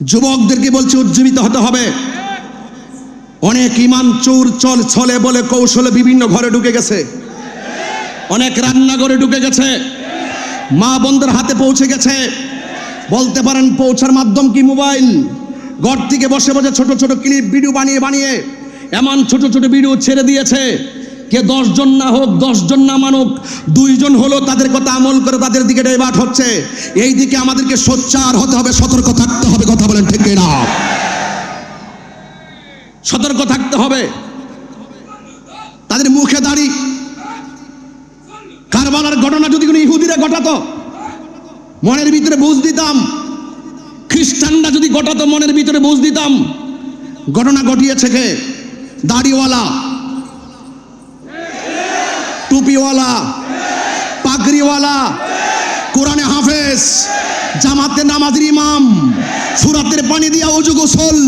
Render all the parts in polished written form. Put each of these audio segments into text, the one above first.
যুবকদেরকে বলছে উজ্জীবিত হতে হবে। অনেক ইমান চোর চল ছলে বলে কৌশলে বিভিন্ন ঘরে ঢুকে গেছে, অনেক রান্নাঘরে ঢুকে গেছে, মা বোনদের হাতে পৌঁছে গেছে। বলতে পারেন পৌঁছার মাধ্যম কি মোবাইল? ঘর থেকে বসে বসে ছোট ছোট ক্লিপ ভিডিও বানিয়ে বানিয়ে এমন ছোট ছোট ভিডিও ছেড়ে দিয়েছে, কে 10 জন না হোক, 10 জন না মানুক, 2 জন হলো তাদের কথা আমল করে তাদের দিকে ডাইভার্ট হচ্ছে। এই দিকে আমাদেরকে সোচ্চার হতে হবে, সতর্ক থাকতে হবে। কথা বলেন ঠিক না? সতর্ক থাকতে হবে। তাদের মুখে দাড়ি। কারবালার ঘটনা যদি কোনো ইহুদিরা ঘটাতো মনের ভিতরে বুঝ দিতাম, খ্রিস্টানরা যদি ঘটাতো মনের ভিতরে বুঝ দিতাম। ঘটনা ঘটিয়েছে কে? দাড়িওয়ালা, টুপিওয়ালা, পাগড়িওয়ালা, কোরআনে হাফেজ, জামাতে নামাজের ইমাম, সুরাতের পানি দিয়া ওযু গোসল,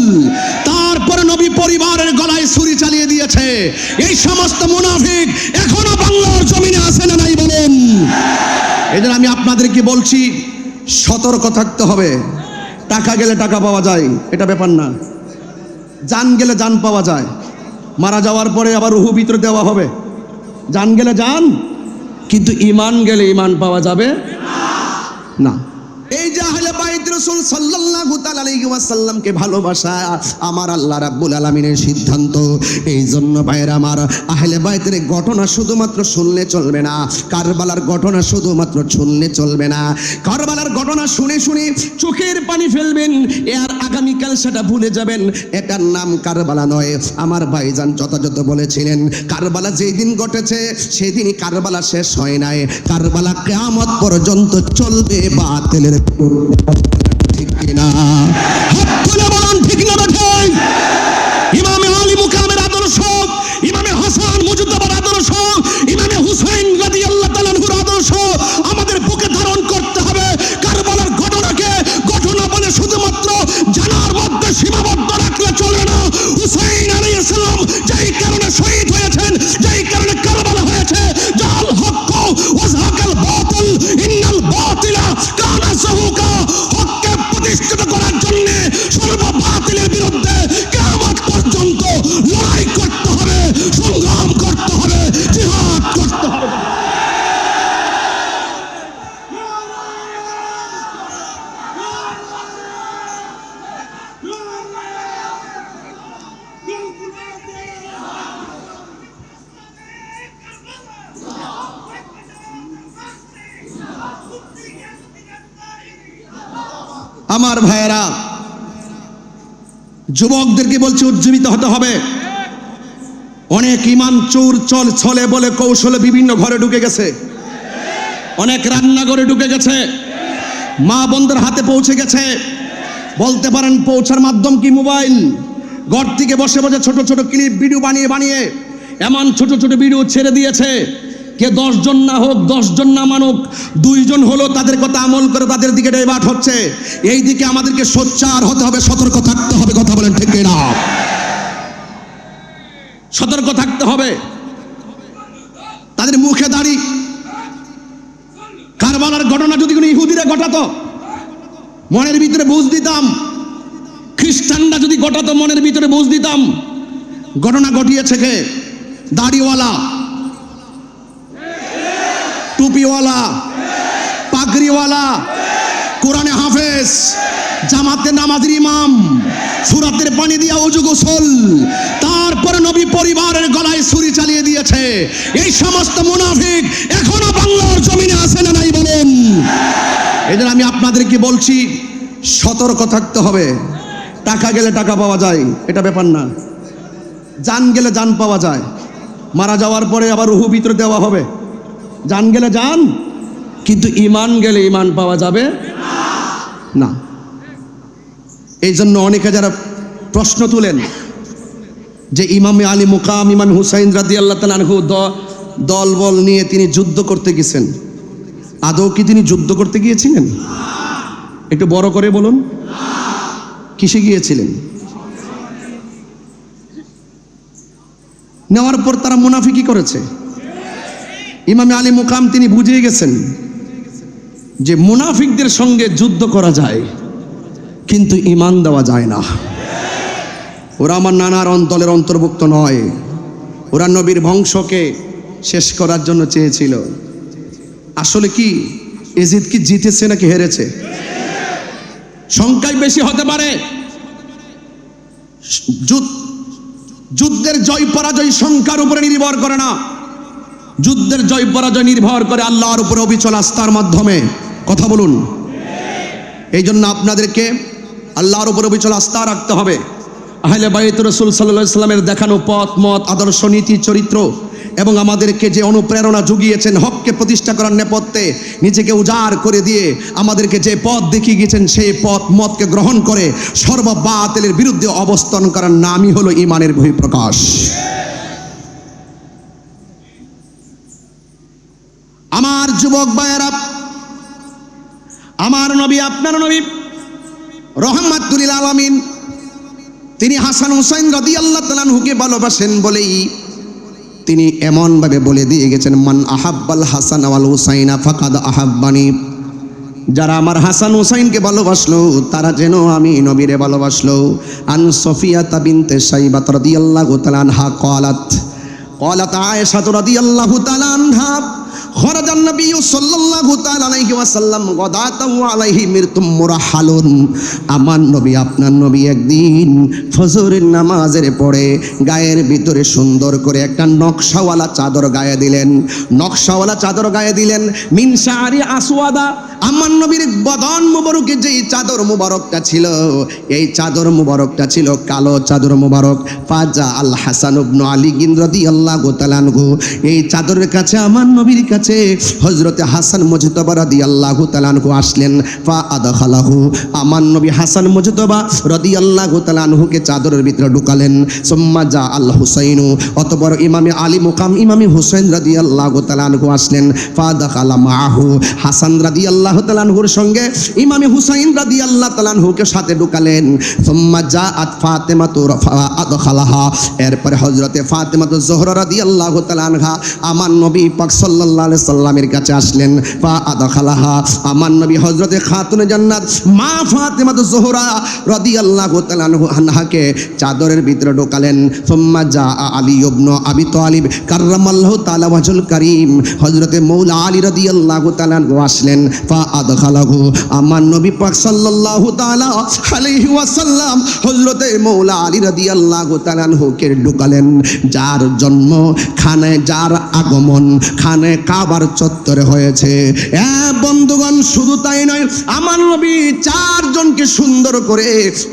তারপরে নবী পরিবারের গলায় ছুরি চালিয়ে দিয়েছে। এই সমস্ত মুনাফিক এখনো বাংলার জমিনে আছে না নাই বলেন? এজন্য আমি আপনাদেরকে বলছি সতর্ক থাকতে হবে। টাকা গেলে টাকা পাওয়া যায়, এটা ব্যাপার না। জান গেলে জান পাওয়া যায়, মারা যাওয়ার পরে আবার রূহ ভিতরে দেওয়া হবে। জান গেলে জান, কিন্তু ঈমান গেলে ঈমান পাওয়া যাবে না। এই যে আহলে বাইত রাসূল সাল্লাল্লাহু তাআলা আলাইহি ওয়াসাল্লামকে ভালোবাসা আমার আল্লাহ রাব্বুল আলামিনের সিদ্ধান্ত। এই জন্য ভাইরা আমার, আহলে বাইতের ঘটনা শুধুমাত্র শুনলে চলবে না, কারবালার ঘটনা শুধুমাত্র শুনলে চলবে না। কারবালার ঘটনা শুনে শুনে চোখের পানি ফেলবেন, আর আগামীকাল সেটা ভুলে যাবেন। এটার নাম কারবালা নয়। আমার ভাইজান যথাযথ বলেছিলেন, কারবালা যেই দিন ঘটেছে সেদিনই কারবালা শেষ হয় নাই। কারবালা কিয়ামত পর্যন্ত চলবে বাতিলের। ঠিক কিনা? হাত তুলে বলুন ঠিক না বেঠিক? ইমামে আলী মুকামের আদর্শ, ইমামে হাসান মুজদ্দাবার আদর্শ, ইমামে হুসাইন রাদিয়াল্লাহু তাআলা আনহুর আদর্শ আমাদের বুকে ধারণ করতে হবে। কারবালার ঘটনাকে ঘটনা বলে শুধুমাত্র জানার মধ্যে সীমাবদ্ধ রাখলে চলবে না। হুসাইন আলাইহিস সালাম যেই কারণে শহীদ হয়েছেন, যেই কারণে কারবালা হয়েছে, জাল হক ওয়া যাকাল বাতিল ইন্নাল বাতিলা কানা যাহুকা, হককে প্রতিষ্ঠিত করার জন্য সর্ব বাতিলের বিরুদ্ধে কিয়ামত পর্যন্ত লড়াই করতে হবে, সংগ্রাম করতে হবে, জিহাদ করতে হবে। আমার ভাইয়েরা, যুবকদেরকে বলছে উজ্জীবিত হতে হবে। অনেক ইমান চোর চল ছলে বলে কৌশলে বিভিন্ন ঘরে ঢুকে গেছে, অনেক রান্নাঘরে ঢুকে গেছে, মা বোনদের হাতে পৌঁছে গেছে। বলতে পারেন পৌঁছার মাধ্যম কি মোবাইল? ঘর থেকে বসে বসে ছোট ছোট ক্লিপ ভিডিও বানিয়ে বানিয়ে এমন ছোট ছোট ভিডিও ছেড়ে দিয়েছে, কে 10 জন না হোক, 10 জন না মানুক, 2 জন হলো তাদের কথা আমল করে তাদের দিকে ডাইভার্ট হচ্ছে। এই দিকে আমাদেরকে সোচ্চার হতে হবে, সতর্ক থাকতে হবে। কথা বলেন ঠিক না? সতর্ক থাকতে হবে। তাদের মুখে দাড়ি। কারবালার ঘটনা যদি কোনো ইহুদিরা ঘটাতো মনের ভিতরে বুঝ দিতাম, খ্রিস্টানরা যদি ঘটাতো মনের ভিতরে বুঝ দিতাম। ঘটনা ঘটিয়েছে কে? দাড়িওয়ালা, টুপিওয়ালা, পাগড়িওয়ালা, কোরআনে হাফেজ, জামাতে নামাজের ইমাম, সুরাতের পানি দিয়া ওযু গোসল, তারপরে নবী পরিবারের গলায় ছুরি চালিয়ে দিয়েছে। এই সমস্ত মুনাফিক এখনো বাংলার জমিনে আছে না নাই বলেন? এজন্য আমি আপনাদেরকে বলছি সতর্ক থাকতে হবে। টাকা গেলে টাকা পাওয়া যায়, এটা ব্যাপার না। জান গেলে জান পাওয়া যায়, মারা যাওয়ার পরে আবার রূহ ভিতরে দেওয়া হবে। জান গেলে জান, কিন্তু ঈমান গেলে ঈমান পাওয়া যাবে না। এই জন্য অনেকে যারা প্রশ্ন তুলেন যে ইমামে আলী মুকাম, ইমাম হুসাইন রাদিয়াল্লাহু তাআলা আনহু দল বল নিয়ে তিনি যুদ্ধ করতে গেছেন, আদৌ কি তিনি যুদ্ধ করতে গিয়েছিলেন? একটু বড় করে বলুন, কিসে গিয়েছিলেন? নেওয়ার পর তারা মুনাফিকি করেছে। ইমামে আলী মুকাম তিনি বুঝিয়ে গেছেন যে মুনাফিকদের সঙ্গে যুদ্ধ করা যায়, কিন্তু ঈমান দেওয়া যায় না। ওরা আমার নানার অন্তরের অন্তর্ভুক্ত নয়, ওরা নবীর বংশকে শেষ করার জন্য চেয়েছিল। আসলে কি এজিদ কি জিতেছে নাকি হেরেছে? সংখ্যায় বেশি হতে পারে, যুদ্ধের জয় পরাজয় সংখ্যার উপরে নির্ভর করে না, যুদ্ধের জয় পরাজয় নির্ভর করে আল্লাহর উপরে অবিচল আস্থার মাধ্যমে। কথা বলুন। এই জন্য আপনাদেরকে আল্লাহর উপরে অবিচল আস্থা রাখতে হবে। আহলে বাইত রাসূল সাল্লাল্লাহু আলাইহি ওয়াসাল্লামের দেখানো পথ মত আদর্শ নীতি চরিত্র এবং আমাদেরকে যে অনুপ্রেরণা জুগিয়েছেন হককে প্রতিষ্ঠা করার নেপথ্যে নিজেকে উজাড় করে দিয়ে আমাদেরকে যে পথ দেখিয়ে গিয়েছেন সেই পথ মতকে গ্রহণ করে সর্ববাতিলের বিরুদ্ধে অবস্থান করার নামই হলো ঈমানের বহিঃপ্রকাশ। আমার যুবক ভাইয়েরা, আমার নবী আপনার নবী রহমাতুল লিল আলামিন, তিনি হাসান হুসাইন রাদিয়াল্লাহু তাআলা আনহুকে ভালোবাসেন বলেই তিনি এমন ভাবে বলে দিয়ে গেছেন, মান আহাব্বাল হাসান ওয়াল হুসাইনা ফাকাদ আহাব্বানি। যারা আমার হাসান হুসাইনকে ভালোবাসলো তারা যেন আমি নবীরে ভালোবাসলো। আন সফিয়া বিনতে সাইবা রাদিয়াল্লাহু তাআলা আনহা قالت عائشة رضي الله تعالى عنها خرج النبي صلى الله تعالى عليه وسلم غداة وعليه مرتم مرحل। আমার নবী আপনার নবী একদিন ফজরের নামাজের পরে গায়ের ভিতরে সুন্দর করে একটা নকশাওয়ালা চাদর গায়ে দিলেন, নকশাওয়ালা চাদর গায়ে দিলেন। মিন শাআরি আসওয়াদা, আমার নবীর বদন মুবারকে যেই চাদর মুবারকটা ছিল এই চাদর মুবারকটা ছিল কালো চাদর মুবারক। ফাজা আল হাসান ইবনে আলী রাদিয়াল্লাহু তাআলা আনহু, এই চাদরের কাছে আমার নবীর কাছে হযরতে হাসান মুজতবা রাদিয়াল্লাহু তাআলা আনহু আসলেন। ফা আদখালাহু, আমার নবী হাসান মুজতবা রাদিয়াল্লাহু তাআলা আনহুকে চাদরের ভিতরে ঢুকালেন। সুম্মা জা আল হুসাইনু, অতঃপর ইমামে আলী মুকাম ইমামে হুসাইন রাদিয়াল্লাহু তাআলা আনহু আসলেন। ফা দাখালা মাহু, হাসান রাদিয়াল্লাহু তাআলা আনহুর সঙ্গে ইমামে হুসাইন রাদিয়াল্লাহু তাআলা আনহুকে সাথে ঢুকালেন। সুম্মা জাআত ফাতেমাতু আদখালাহা, এরপরে হযরতে ফাতেমাতু যোহরা রাদিয়াল্লাহু তাআলা আনহা আমার নবী পাক সাল্লাল্লাহু আলাইহি সাল্লামের কাছে আসলেন। ফা আদখালাহা, আমার নবী হযরতে খাতুনে জান্নাত মা ফাতেমাতু যোহরা রাদিয়াল্লাহু তাআলা আনহাকে চাদরের ভিতরে ঢোকালেন। সুম্মা জাআ আলী ইবনে আবি তালিব কাররামাল্লাহু তাআলা ওয়াজহুল কারীম, হযরতে মাওলা আলী রাদিয়াল্লাহু তাআলা আনহু আসলেন। ফা আদখালাহু, আমার নবী পাক সাল্লাল্লাহু তাআলা আলাইহি ওয়াসাল্লাম হযরতে মাওলা আলী রাদিয়াল্লাহু তাআলা আনহুকে ঢোকালেন। যার জন্ম খানে, যার আগমন খানে কাবার চত্বরে হয়েছে। বন্ধুগণ, শুধু তাই নয়, আমার নবী চারজনকে সুন্দর করে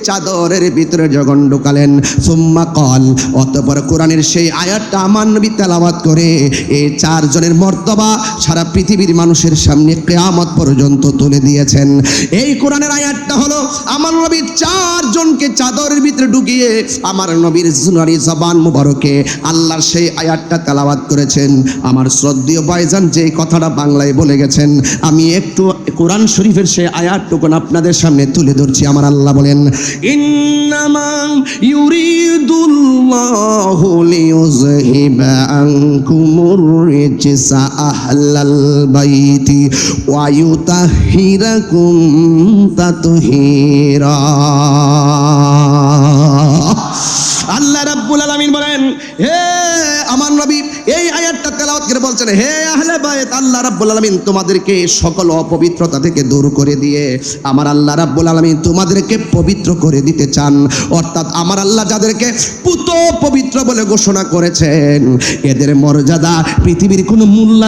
চাদরের ভিতরে যখন ঢোকালেন। সুম্মা কল, অতঃপর কোরআনের সেই আয়াতটা আমার নবী তেলাওয়াত করে এই চারজনের মর্তবা সারা পৃথিবীর মানুষের সামনে কিয়ামত পর্যন্ত তুলে দিয়েছেন। এই কোরআনের আয়াতটা হলো আমার নবী চারজনকে চাদরের ভিতরে ঢুকিয়ে আমার নবীর জুনারি জবান মুবারকে আল্লাহর সেই আয়াতটা তেলাওয়াত করেছেন। আমার শ্রদ্ধেয় ভাইজান যে কথাটা বাংলায় বলে গেছেন, আমি একটু কোরআন শরীফের সেই আয়াতটুকু আপনাদের সামনে তুলে ধরছি। আমার আল্লাহ বলেন, ইন্নামা ইউরিদুল্লাহু লিইউযহিবা আনকুমুর রিজসা আহলাল বাইতি ওয়া ইউতাহহিরাকুম তাতহীরা। আল্লাহ রাব্বুল আলামিন বলেন, হে আমার নবী, এই আয়াতটা তেলাওয়াত করে বলছেন, হে আহলে বাইত, আল্লাহ রাব্বুল আলামিন তোমাদেরকে সকল অপবিত্রতা থেকে দূর করে দিয়ে আমার আল্লাহ রাব্বুল আলামিন তোমাদেরকে পবিত্র করে দিতে চান। অর্থাৎ আমার আল্লাহ যাদেরকে পুত পবিত্র বলে ঘোষণা করেছেন এদের মর্যাদা পৃথিবীর কোনো মূল্য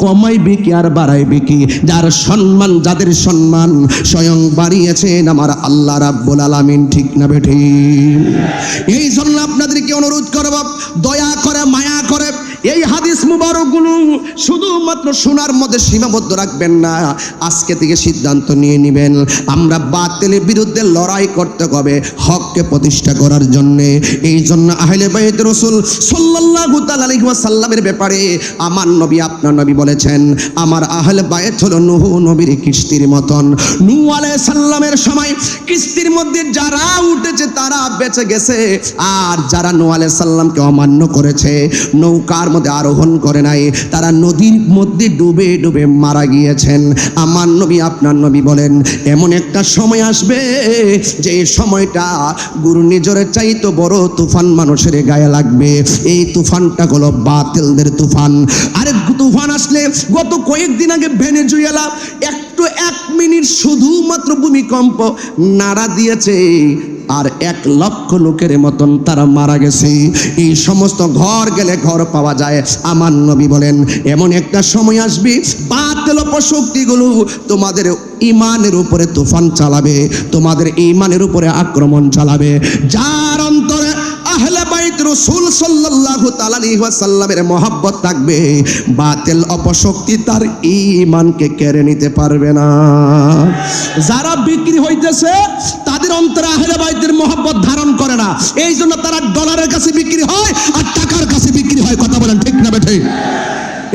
কমাইবে কি আর বাড়াইবে কি? যার সম্মান, যাদের সম্মান স্বয়ং বাড়িয়েছেন আমার আল্লাহ রাব্বুল আলামিন। ঠিক না বেঠি? এই জন্য আপনাদেরকে অনুরোধ করব, দয়া করে মায়া করে এই হাদিস মুবারকগুলো শুধুমাত্র শোনার মধ্যে সীমাবদ্ধ রাখবেন না। আজকে থেকে সিদ্ধান্ত নিয়ে নেবেন আমরা বাতিলের বিরুদ্ধে লড়াই করতে হবে হককে প্রতিষ্ঠা করার জন্য। এই জন্য আহলে বাইত রাসূল সাল্লাল্লাহু তাআলা আলাইহি ওয়াসাল্লামের ব্যাপারে আমার নবী আপনার নবী বলেছেন, আমার আহলে বাইত হলো নূহ নবীর কিস্তির মতন। নূহ আলাইহিস সালামের সময় কিস্তির মধ্যে যারা উঠেছে তারা বেঁচে গেছে, আর যারা নূহ আলাইহিস সালামকে অমান্য করেছে নৌকার মধ্যে আরোহণ করে নাই, তারা নদীর মধ্যে ডুবে ডুবে মারা গিয়েছেন। আমার নবী আপনার নবী বলেন এমন একটা সময় আসবে যে সময়টা ঘূর্ণিঝড়ের চাইতে বড় তুফান মানুষের গায়ে লাগবে। এই তুফানটা হলো বাতিলদের তুফান। আরেক তুফান আসলে গত কয়েকদিন আগে ভেনেজুয়েলা একটু 1 মিনিট শুধুমাত্র ভূমিকম্প নাড়া দিয়েছে আর 1 লক্ষ লোকের মতন তারা মারা গেছে। এই সমস্ত ঘর গেলে ঘর পাওয়া যায়। আমার নবী বলেন এমন একটা সময় আসবে বাতিল অপশক্তিগুলো তোমাদের ঈমানের উপরে তুফান চালাবে, তোমাদের ঈমানের উপরে আক্রমণ চালাবে। যার অন্তরে আহলে বাইত রাসূল সাল্লাল্লাহু তাআলা আলাইহি ওয়াসাল্লামের মহব্বত থাকবে, বাতিল অপশক্তি তার ঈমানকে কেড়ে নিতে পারবে না। যারা বিক্রি হইতেছে তাদের অন্তরে আহলে বাইতের মহব্বত ধারণ করে না, এই জন্য তারা ডলারের কাছে বিক্রি হয় আর টাকার কাছে বিক্রি হয়। কথা বলেন ঠিক না বেঠিক?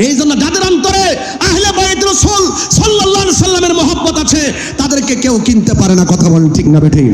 এই জন্য যাদের অন্তরে আহলে বাইত রাসূল সাল্লাল্লাহু আলাইহি ওয়াসাল্লামের মহব্বত আছে তাদেরকে কেউ কিনতে পারে না। কথা বলেন ঠিক না বেঠিক?